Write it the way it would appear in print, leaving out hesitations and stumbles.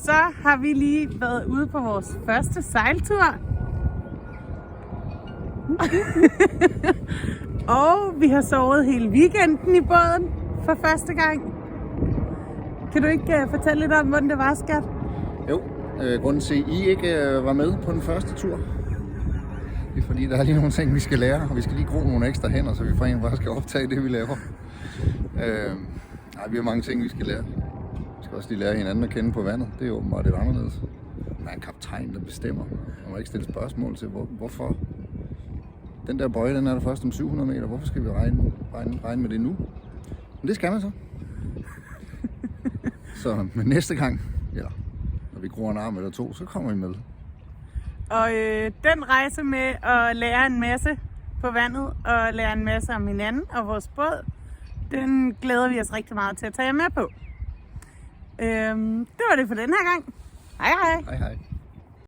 så har vi lige været ude på vores første sejltur. Og vi har sovet hele weekenden i båden for første gang. Kan du ikke fortælle lidt om, hvordan det var, skat? Jo, grunden til, at I ikke var med på den første tur, det er fordi, der er lige nogle ting, vi skal lære, og vi skal lige gro nogle ekstra hænder, så vi for en bare skal optage det, vi laver. Vi har mange ting, vi skal lære. Vi skal også lige lære hinanden at kende på vandet. Det er jo åbenbart lidt anderledes. Der er en kaptajn, der bestemmer. Man må ikke stille spørgsmål til, hvorfor den der bøje, den er der først om 700 meter. Hvorfor skal vi regne med det nu? Men det skal man så. Så men næste gang, eller når vi gror en arm eller to, så kommer I med. Og den rejse med at lære en masse på vandet og lære en masse om hinanden og vores båd, den glæder vi os rigtig meget til at tage jer med på. Det var det for den her gang. Hej hej. Hej hej.